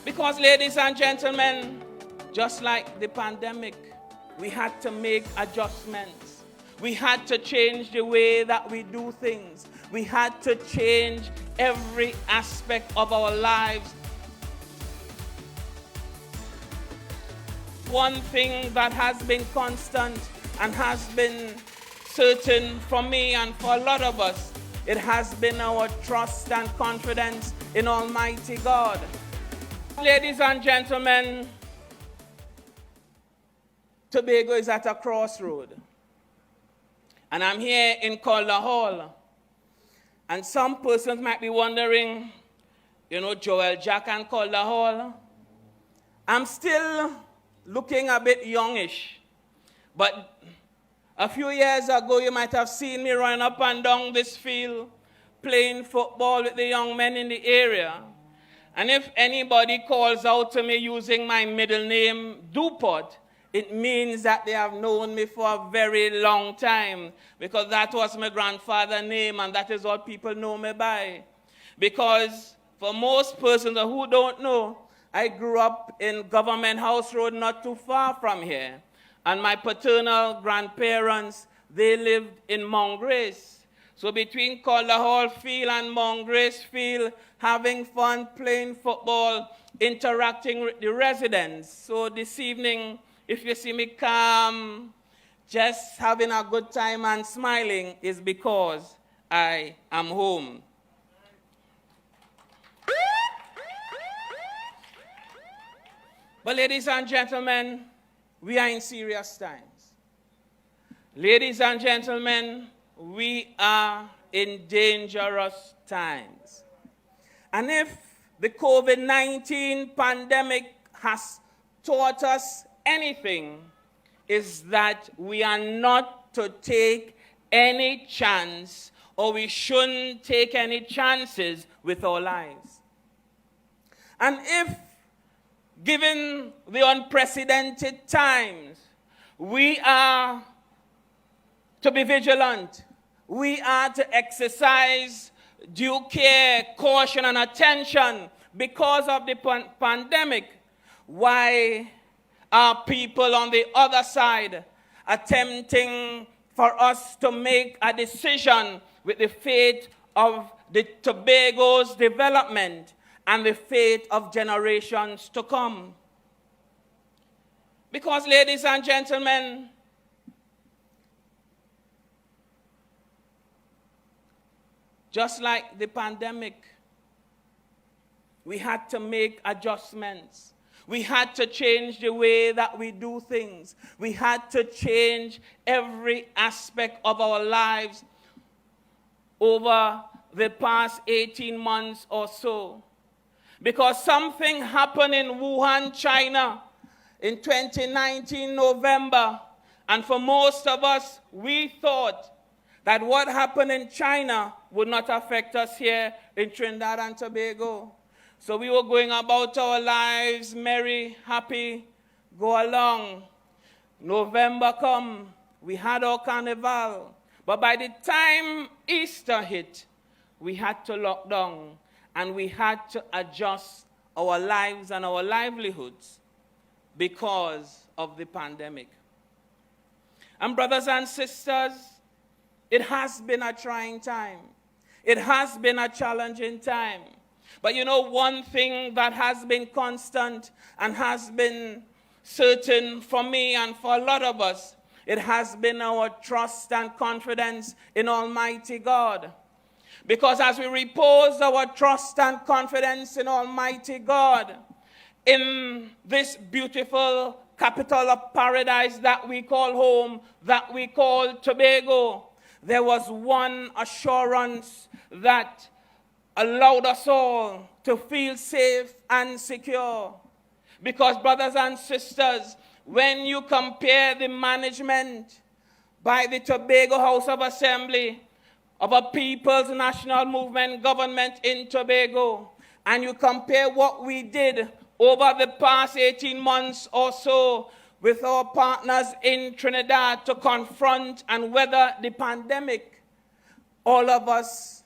Because, ladies and gentlemen, just like the pandemic, we had to make adjustments. We had to change the way that we do things. We had to change every aspect of our lives. One thing that has been constant and has been certain for me and for a lot of us, it has been our trust and confidence in Almighty God. Ladies and gentlemen, Tobago is at a crossroad. And I'm here in Calder Hall. And some persons might be wondering, Joel Jack and Calder Hall. I'm still looking a bit youngish. But a few years ago, you might have seen me running up and down this field, playing football with the young men in the area. And if anybody calls out to me using my middle name, Dupont, it means that they have known me for a very long time, because that was my grandfather's name, and that is what people know me by. Because for most persons who don't know, I grew up in Government House Road, not too far from here. And my paternal grandparents, they lived in Mount Grace. So between Calder Hall Field and Mount Grace Field, having fun, playing football, interacting with the residents. So this evening, if you see me calm, just having a good time and smiling, is because I am home. But ladies and gentlemen, we are in serious times. Ladies and gentlemen, we are in dangerous times. And if the COVID-19 pandemic has taught us anything, is that we are not to take any chance, or we shouldn't take any chances with our lives. And if, given the unprecedented times, we are to be vigilant, we are to exercise due care, caution, and attention because of the pandemic, why are people on the other side attempting for us to make a decision with the fate of the Tobago's development and the fate of generations to come? Because, ladies and gentlemen, just like the pandemic, we had to make adjustments. We had to change the way that we do things. We had to change every aspect of our lives over the past 18 months or so. Because something happened in Wuhan, China in 2019, November. And for most of us, we thought that what happened in China would not affect us here in Trinidad and Tobago. So we were going about our lives, merry, happy, go along. November come, we had our carnival. But by the time Easter hit, we had to lock down, and we had to adjust our lives and our livelihoods because of the pandemic. And brothers and sisters, it has been a trying time. It has been a challenging time. But one thing that has been constant and has been certain for me and for a lot of us, it has been our trust and confidence in Almighty God. Because as we repose our trust and confidence in Almighty God, in this beautiful capital of paradise that we call home, that we call Tobago, there was one assurance that allowed us all to feel safe and secure. Because, brothers and sisters, when you compare the management by the Tobago House of Assembly of a People's National Movement government in Tobago, and you compare what we did over the past 18 months or so with our partners in Trinidad to confront and weather the pandemic, all of us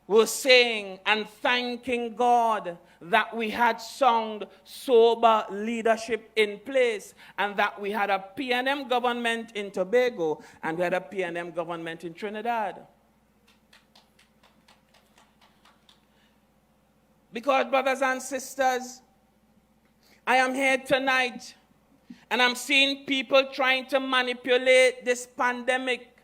were saying and thanking God that we had sound, sober leadership in place, and that we had a PNM government in Tobago and we had a PNM government in Trinidad. Because, brothers and sisters, I am here tonight and I'm seeing people trying to manipulate this pandemic,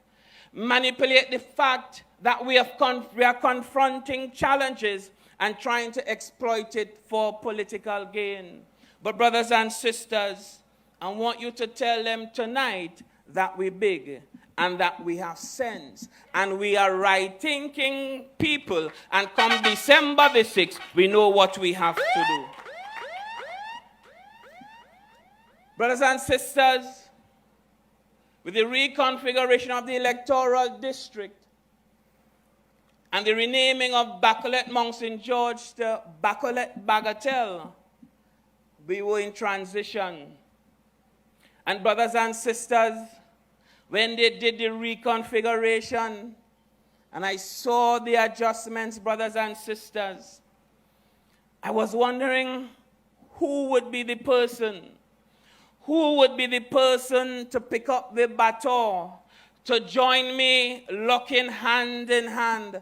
manipulate the fact that we are confronting challenges and trying to exploit it for political gain. But brothers and sisters, I want you to tell them tonight that we're big and that we have sense and we are right-thinking people, and come December the 6th, we know what we have to do. Brothers and sisters, with the reconfiguration of the electoral district and the renaming of Bacolet Mount St. George to Bacolet Bagatelle, we were in transition. And brothers and sisters, when they did the reconfiguration and I saw the adjustments, brothers and sisters, I was wondering who would be the person to pick up the baton, to join me locking hand in hand,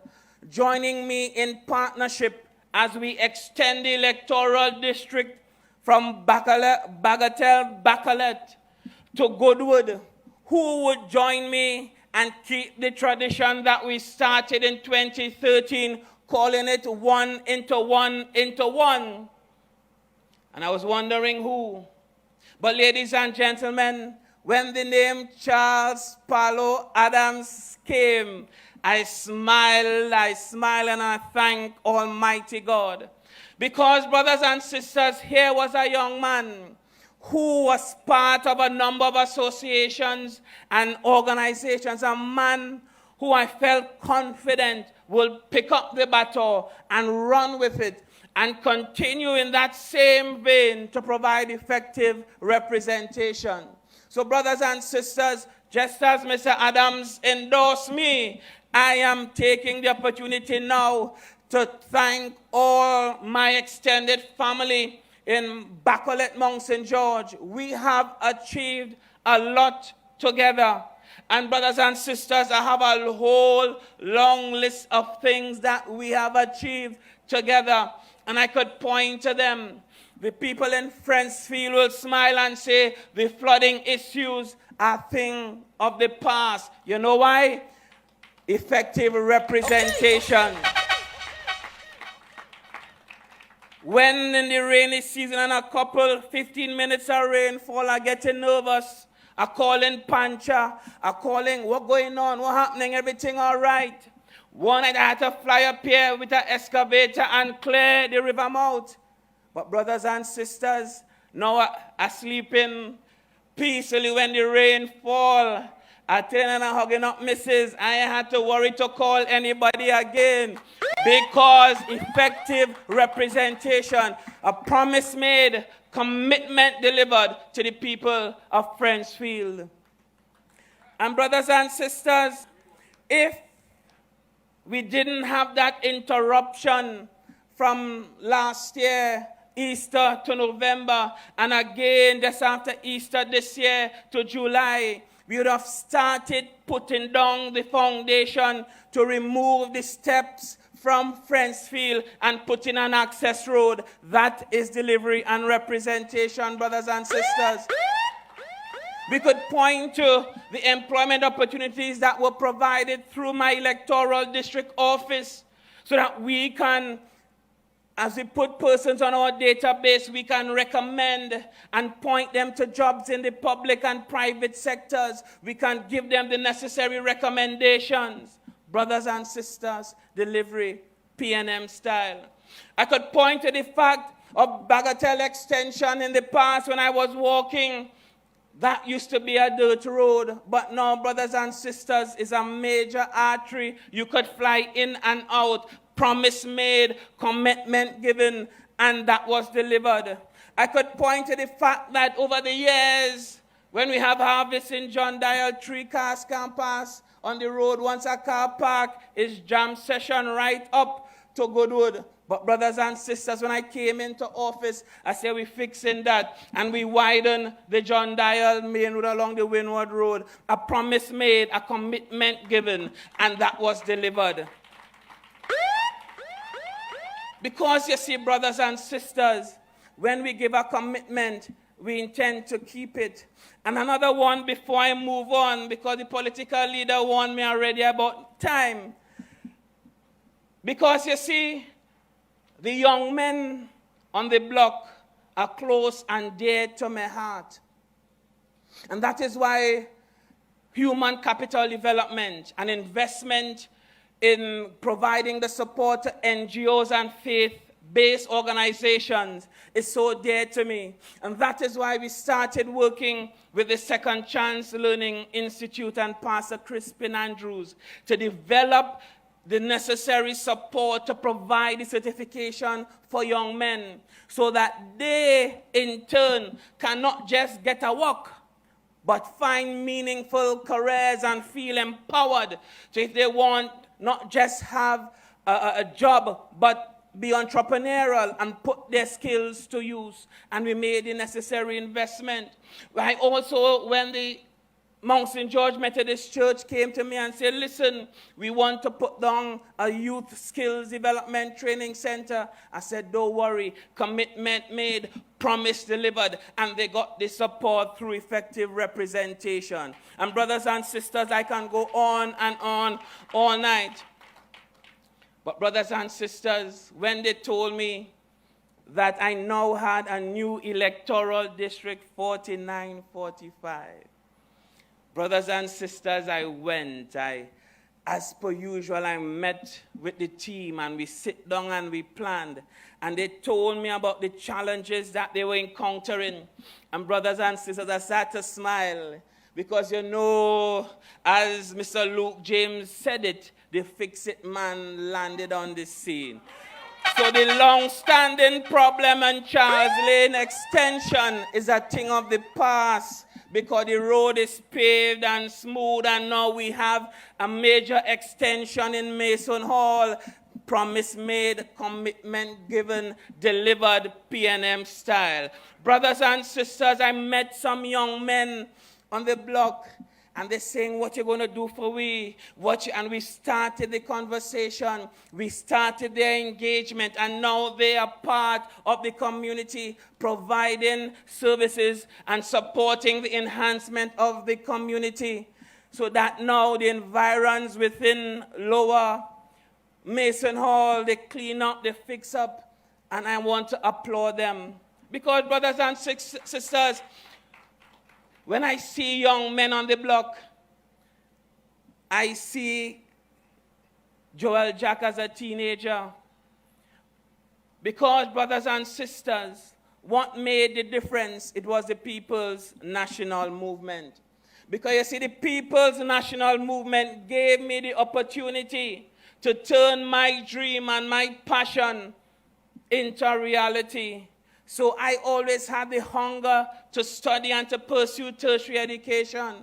joining me in partnership as we extend the electoral district from Bagatelle, Bacolet to Goodwood. Who would join me and keep the tradition that we started in 2013, calling it one into one into one? And I was wondering who. But ladies and gentlemen, when the name Charles Paulo Adams came, I smiled and I thank Almighty God. Because, brothers and sisters, here was a young man who was part of a number of associations and organizations, a man who I felt confident will pick up the baton and run with it and continue in that same vein to provide effective representation. So, brothers and sisters, just as Mr. Adams endorsed me, I am taking the opportunity now to thank all my extended family in Bacolet Mount St. George. We have achieved a lot together. And brothers and sisters, I have a whole long list of things that we have achieved together. And I could point to them. The people in Friendsfield will smile and say the flooding issues are a thing of the past. You know why? Effective representation. When in the rainy season and a couple 15 minutes of rainfall are getting nervous, are calling Pancha, are calling what going on, what happening, everything all right. One night I had to fly up here with an excavator and clear the river mouth. But brothers and sisters, now I sleeping peacefully when the rain fall. I turn and I'm hugging up missus. I ain't had to worry to call anybody again. Because effective representation, a promise made, commitment delivered to the people of Friendsfield. And brothers and sisters, if we didn't have that interruption from last year, Easter to November, and again just after Easter this year to July, we would have started putting down the foundation to remove the steps from Friendsfield and put in an access road. That is delivery and representation, brothers and sisters. We could point to the employment opportunities that were provided through my electoral district office so that we can, as we put persons on our database, we can recommend and point them to jobs in the public and private sectors. We can give them the necessary recommendations. Brothers and sisters, delivery, PNM style. I could point to the fact of Bagatelle extension in the past when I was walking. That used to be a dirt road, but now, brothers and sisters, is a major artery. You could fly in and out. Promise made, commitment given, and that was delivered. I could point to the fact that over the years, when we have harvest in John Dial, 3 cars can pass on the road. Once a car park is jam session right up to Goodwood. But brothers and sisters, when I came into office, I said we're fixing that. And we widened the John Dial main road along the Windward Road. A promise made, a commitment given, and that was delivered. Because you see, brothers and sisters, when we give a commitment, we intend to keep it. And another one before I move on, because the political leader warned me already about time. Because you see, the young men on the block are close and dear to my heart. And that is why human capital development and investment in providing the support to NGOs and faith-based organizations is so dear to me. And that is why we started working with the Second Chance Learning Institute and Pastor Crispin Andrews to develop the necessary support to provide the certification for young men so that they, in turn, can not just get a work, but find meaningful careers and feel empowered. So if they want, not just have a job, but be entrepreneurial and put their skills to use. And we made the necessary investment. I also, when the Mount St. George Methodist Church came to me and said, listen, we want to put down a youth skills development training center. I said, don't worry, commitment made, promise delivered, and they got the support through effective representation. And brothers and sisters, I can go on and on all night. But brothers and sisters, when they told me that I now had a new electoral district, 4945, brothers and sisters, I went. As per usual, I met with the team and we sit down and we planned. And they told me about the challenges that they were encountering. And brothers and sisters, I started to smile because, you know, as Mr. Luke James said it, the fix-it man landed on the scene. So the long-standing problem on Charles Lane extension is a thing of the past, because the road is paved and smooth, and now we have a major extension in Mason Hall. Promise made, commitment given, delivered, PNM style. Brothers and sisters, I met some young men on the block, and they're saying, what you going to do for we? And we started the conversation. We started their engagement, and now they are part of the community, providing services and supporting the enhancement of the community, so that now the environs within Lower Mason Hall, they clean up, they fix up, and I want to applaud them. Because, brothers and sisters, when I see young men on the block, I see Joel Jack as a teenager. Because, brothers and sisters, what made the difference? It was the People's National Movement. Because you see, the People's National Movement gave me the opportunity to turn my dream and my passion into reality. So I always had the hunger to study and to pursue tertiary education.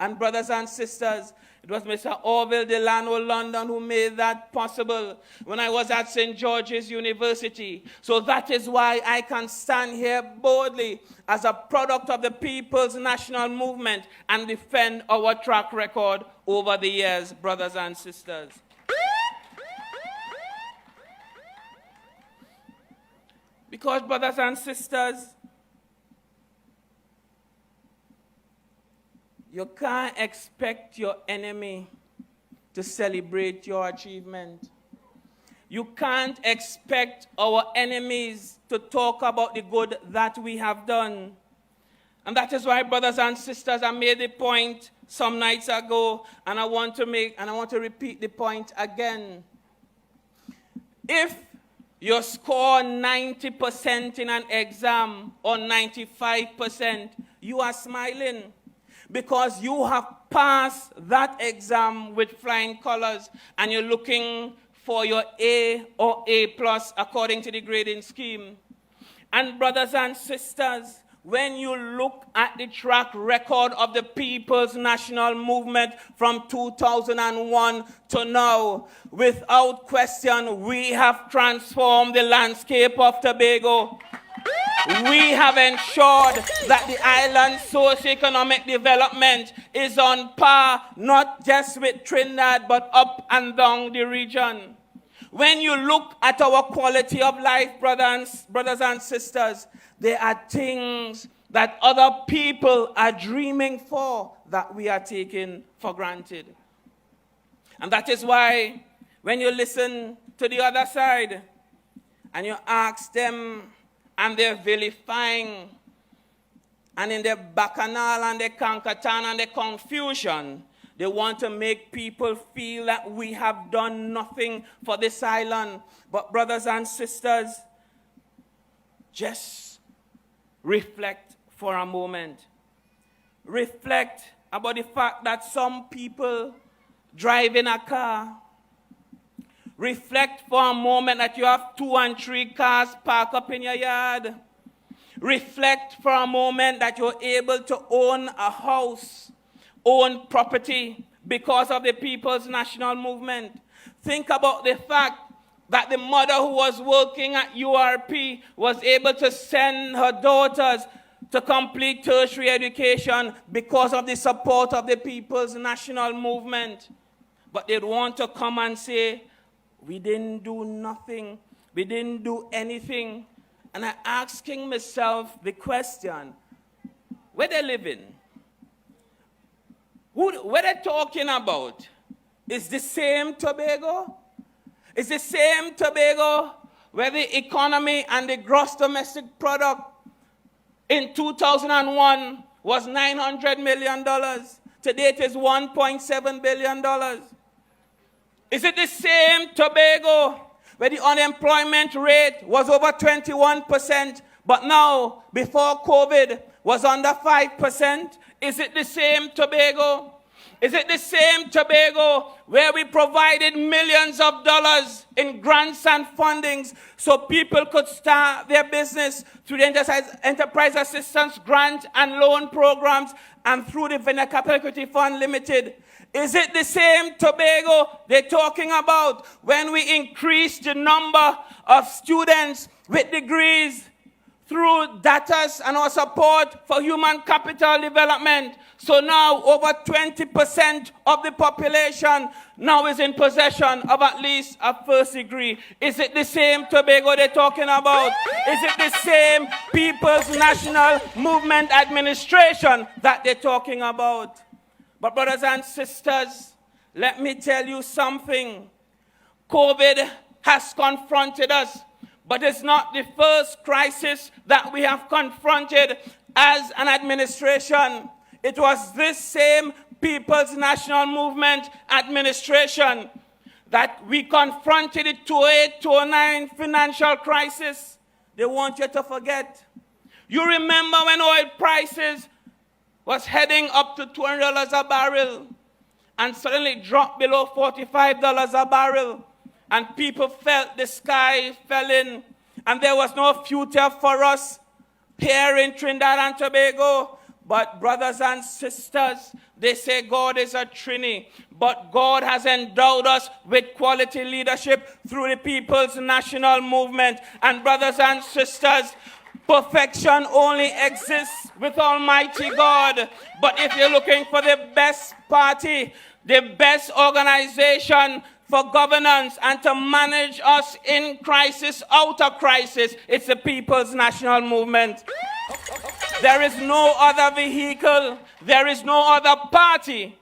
And brothers and sisters, it was Mr. Orville Delano London who made that possible when I was at St. George's University. So that is why I can stand here boldly as a product of the People's National Movement and defend our track record over the years, brothers and sisters. Because, brothers and sisters, you can't expect your enemy to celebrate your achievement. You can't expect our enemies to talk about the good that we have done. And that is why, brothers and sisters, I made the point some nights ago, and I want to repeat the point again. If you score 90% in an exam or 95%, you are smiling because you have passed that exam with flying colors and you're looking for your A or A plus according to the grading scheme. And brothers and sisters, When you look at the track record of the People's National Movement from 2001 to now, without question, we have transformed the landscape of Tobago. We have ensured that the island's socio-economic development is on par, not just with Trinidad, but up and down the region. When you look at our quality of life, brothers and sisters, there are things that other people are dreaming for that we are taking for granted. And that is why when you listen to the other side and you ask them, and they're vilifying, and in their bacchanal and their concatan and their confusion, they want to make people feel that we have done nothing for this island. But brothers and sisters, just reflect for a moment. Reflect about the fact that some people drive in a car. Reflect for a moment that you have 2 and 3 cars parked up in your yard. Reflect for a moment that you're able to own a house, own property because of the People's National Movement. Think about the fact that the mother who was working at URP was able to send her daughters to complete tertiary education because of the support of the People's National Movement. But they'd want to come and say, we didn't do nothing. We didn't do anything. And I'm asking myself the question, where they living? What they're talking about is the same Tobago? Is the same Tobago where the economy and the gross domestic product in 2001 was $900 million. Today it is $1.7 billion. Is it the same Tobago where the unemployment rate was over 21%, but now, before COVID, was under 5%? Is it the same Tobago? Is it the same Tobago where we provided millions of dollars in grants and fundings so people could start their business through the Enterprise Assistance Grant and Loan Programs and through the Venture Capital Equity Fund Limited? Is it the same Tobago they're talking about when we increased the number of students with degrees through DATAS and our support for human capital development? So now over 20% of the population now is in possession of at least a first degree. Is it the same Tobago they're talking about? Is it the same People's National Movement Administration that they're talking about? But brothers and sisters, let me tell you something. COVID has confronted us, but it's not the first crisis that we have confronted as an administration. It was this same People's National Movement administration that we confronted the 2008-2009 financial crisis. They want you to forget. You remember when oil prices was heading up to $200 a barrel and suddenly dropped below $45 a barrel, and people felt the sky fell in and there was no future for us here in Trinidad and Tobago. But brothers and sisters, they say God is a Trinity, but God has endowed us with quality leadership through the People's National Movement. And brothers and sisters, perfection only exists with Almighty God. But if you're looking for the best party, the best organization for governance and to manage us in crisis, out of crisis, it's the People's National Movement. There is no other vehicle, there is no other party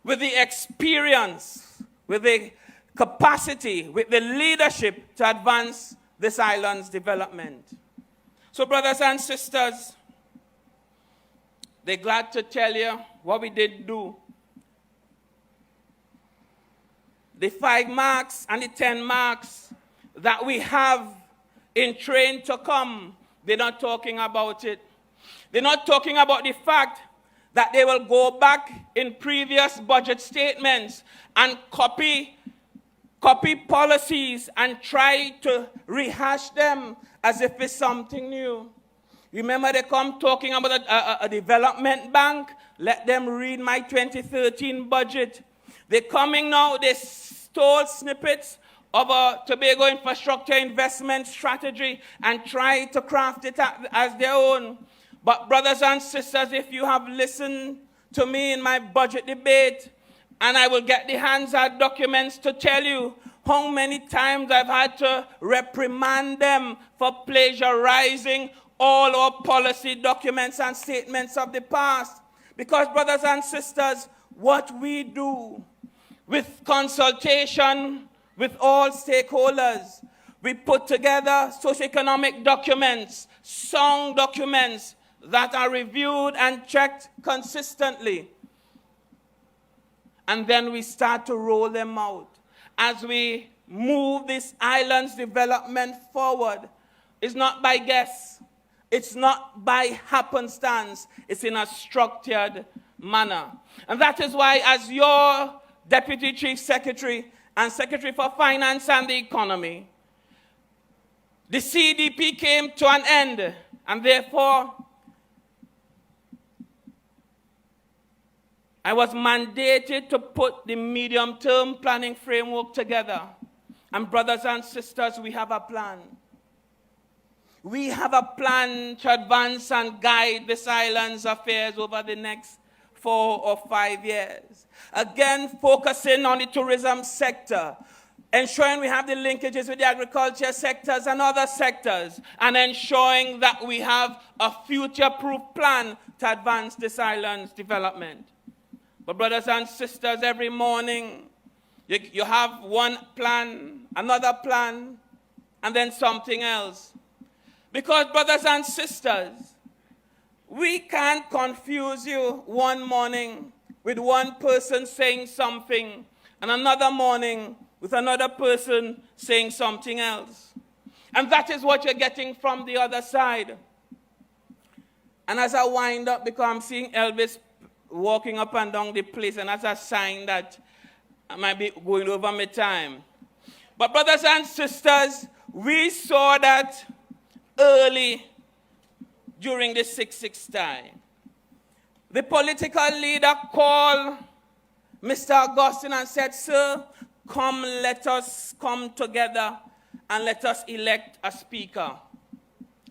with the experience, with the capacity, with the leadership to advance this island's development. So brothers and sisters, they're glad to tell you what we did do. The 5 marks and the 10 marks that we have in train to come, they're not talking about it. They're not talking about the fact that they will go back in previous budget statements and copy policies and try to rehash them as if it's something new. Remember they come talking about a development bank? Let them read my 2013 budget. They're coming now, they stole snippets of a Tobago infrastructure investment strategy and try to craft it as their own. But brothers and sisters, if you have listened to me in my budget debate, and I will get the Hansard documents to tell you how many times I've had to reprimand them for plagiarizing all our policy documents and statements of the past. Because, brothers and sisters, what we do with consultation with all stakeholders, we put together socioeconomic documents, sound documents that are reviewed and checked consistently. And then we start to roll them out. As we move this island's development forward, it's not by guess. It's not by happenstance. It's in a structured manner. And that is why, as your Deputy Chief Secretary and Secretary for Finance and the Economy, the CDP came to an end, and therefore I was mandated to put the medium-term planning framework together. And brothers and sisters, we have a plan. We have a plan to advance and guide this island's affairs over the next 4 or 5 years. Again, focusing on the tourism sector, ensuring we have the linkages with the agriculture sectors and other sectors, and ensuring that we have a future-proof plan to advance this island's development. But brothers and sisters, every morning you have one plan, another plan, and then something else. Because, brothers and sisters, we can't confuse you one morning with one person saying something, and another morning with another person saying something else. And that is what you're getting from the other side. And as I wind up, because I'm seeing Elvis walking up and down the place, and that's a sign that I might be going over my time. But brothers and sisters, we saw that early during the 6-6 time. The political leader called Mr. Augustine and said, "Sir, come, let us come together and let us elect a speaker."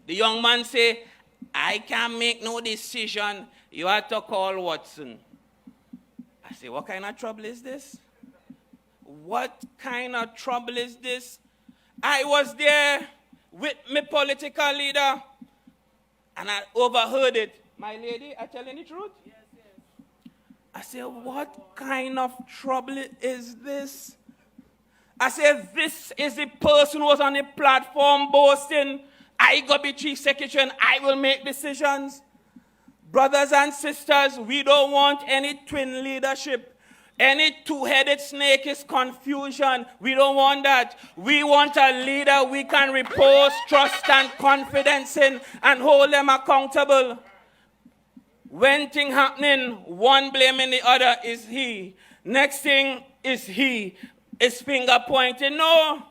The young man said, "I can't make no decision. You have to call Watson." I say, what kind of trouble is this? What kind of trouble is this? I was there with my political leader, and I overheard it. My lady, are you telling the truth? Yes, yes. I said, what kind of trouble is this? I said, this is the person who was on the platform boasting, "I got to be chief secretary and I will make decisions." Brothers and sisters, we don't want any twin leadership. Any two-headed snake is confusion. We don't want that. We want a leader we can repose trust and confidence in and hold them accountable. When things happening, one blaming the other is he. Next thing is he. Is finger pointing. No.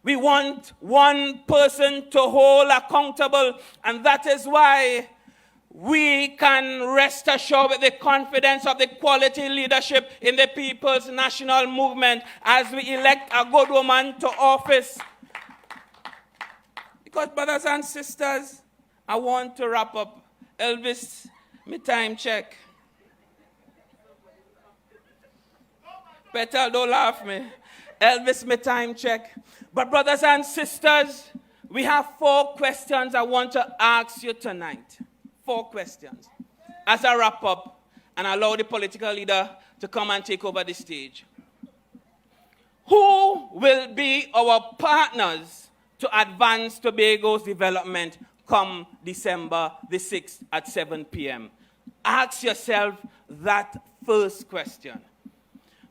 We want one person to hold accountable, and that is why we can rest assured with the confidence of the quality leadership in the People's National Movement as we elect a good woman to office. Because, brothers and sisters, I want to wrap up. Elvis, me time check. Better don't laugh me. Elvis, me time check. But, brothers and sisters, we have 4 questions I want to ask you tonight. 4 questions. As I wrap up and allow the political leader to come and take over the stage. Who will be our partners to advance Tobago's development come December the 6th at 7 p.m.? Ask yourself that first question.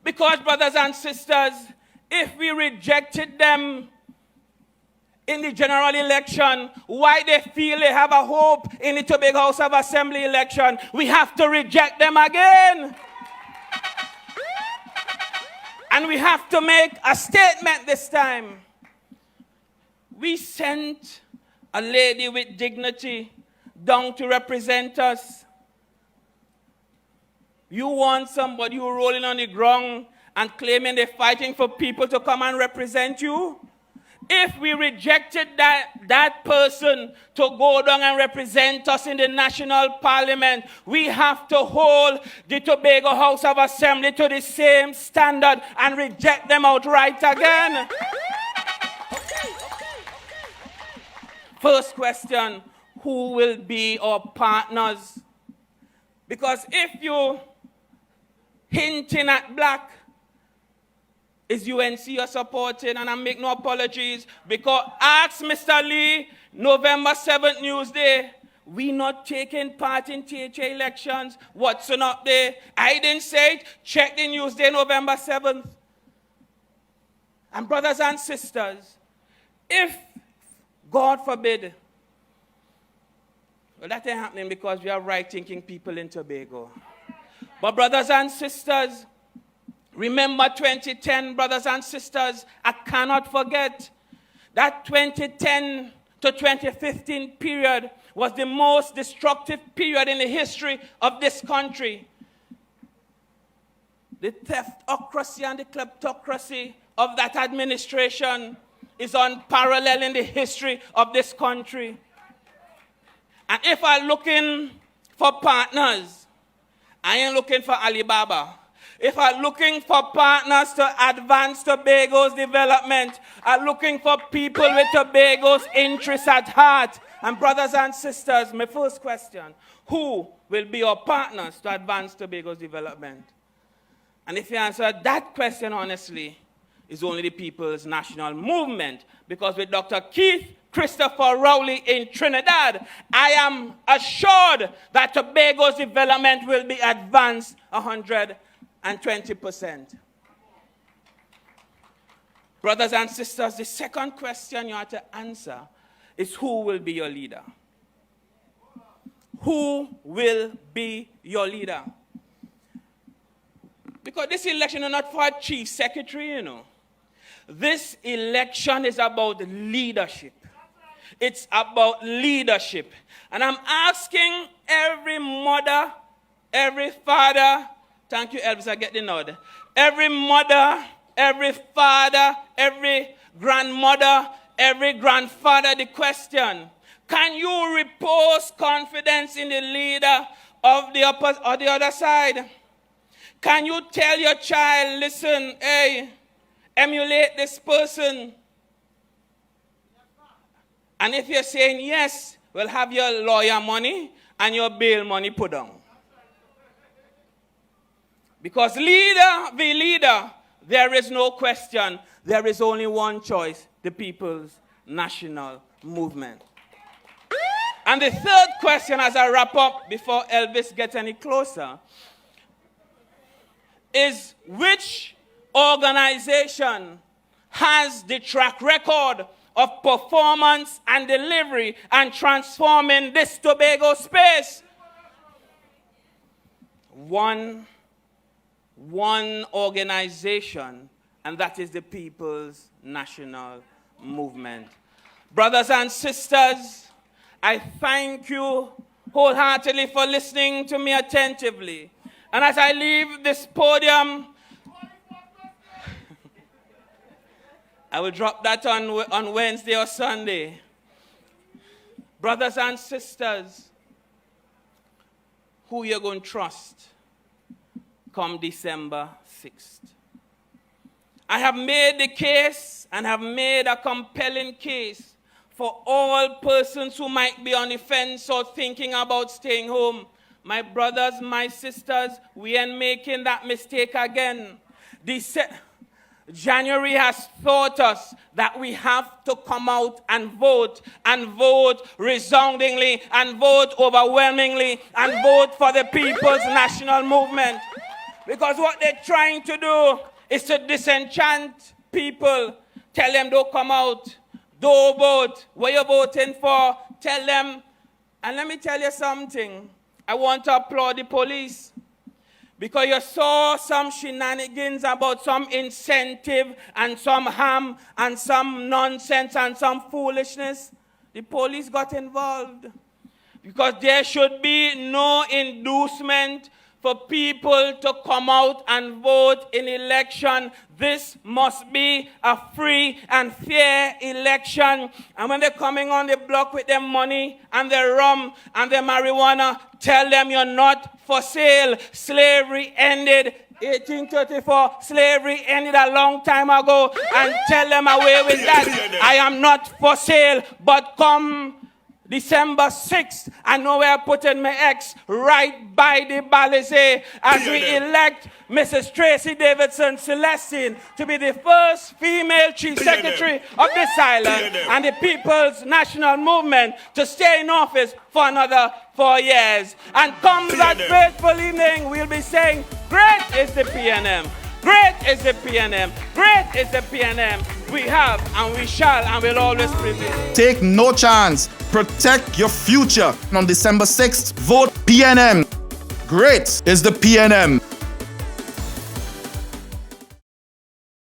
Because, brothers and sisters, if we rejected them in the general election, why they feel they have a hope in the Tobago House of Assembly election, we have to reject them again. And we have to make a statement this time. We sent a lady with dignity, down to represent us. You want somebody who rolling on the ground and claiming they're fighting for people to come and represent you? If we rejected that person to go down and represent us in the national parliament, we have to hold the Tobago House of Assembly to the same standard and reject them outright again. First question, who will be our partners? Because if you hinting at black, is UNC you're supporting? And I make no apologies, because ask Mr. Lee, November 7th Newsday, we not taking part in THA elections. What's up there? I didn't say it. Check the Newsday, November 7th. And brothers and sisters, if, God forbid, well, that ain't happening because we are right-thinking people in Tobago. But brothers and sisters, remember 2010, brothers and sisters, I cannot forget that 2010 to 2015 period was the most destructive period in the history of this country. The theftocracy and the kleptocracy of that administration is unparalleled in the history of this country. And if I'm looking for partners, I ain't looking for Alibaba. If I'm looking for partners to advance Tobago's development, I'm looking for people with Tobago's interests at heart. And brothers and sisters, my first question, who will be our partners to advance Tobago's development? And if you answer that question honestly, it's only the People's National Movement. Because with Dr. Keith Christopher Rowley in Trinidad, I am assured that Tobago's development will be advanced 120%. Brothers and sisters, the second question you have to answer is who will be your leader? Who will be your leader? Because this election is not for a chief secretary, you know. This election is about leadership. It's about leadership. And I'm asking every mother, every father, thank you, Elvis, I get the nod. Every mother, every father, every grandmother, every grandfather the question, can you repose confidence in the leader of the other side? Can you tell your child, listen, hey, emulate this person? And if you're saying yes, we'll have your lawyer money and your bail money put down. Because leader be leader, there is no question. There is only one choice, the People's National Movement. And the third question as I wrap up before Elvis gets any closer is which organization has the track record of performance and delivery and transforming this Tobago space? One organization, and that is the People's National Movement. Brothers and sisters, I thank you wholeheartedly for listening to me attentively. And as I leave this podium, I will drop that on Wednesday or Sunday. Brothers and sisters, who you're going to trust come December 6th. I have made the case and have made a compelling case for all persons who might be on the fence or thinking about staying home. My brothers, my sisters, we ain't making that mistake again. January has taught us that we have to come out and vote resoundingly, and vote overwhelmingly, and vote for the People's National Movement. Because what they're trying to do is to disenchant people. Tell them don't come out, don't vote. What you're voting for, tell them. And let me tell you something. I want to applaud the police. Because you saw some shenanigans about some incentive and some harm and some nonsense and some foolishness. The police got involved. because there should be no inducement for people to come out and vote in election. This must be a free and fair election. And when they're coming on the block with their money and their rum and their marijuana, tell them you're not for sale. Slavery ended 1834. Slavery ended a long time ago, and tell them away with that. I am not for sale, but come December 6th, I know where I put in my X, right by the Balizé, as we elect Mrs. Tracy Davidson Celestine to be the first female chief secretary of this island and the People's National Movement to stay in office for another 4 years. And come that fateful evening, we'll be saying, great is the PNM. Great is the PNM. Great is the PNM. We have and we shall and will always prevail. Take no chance. Protect your future. On December 6th, vote PNM. Great is the PNM.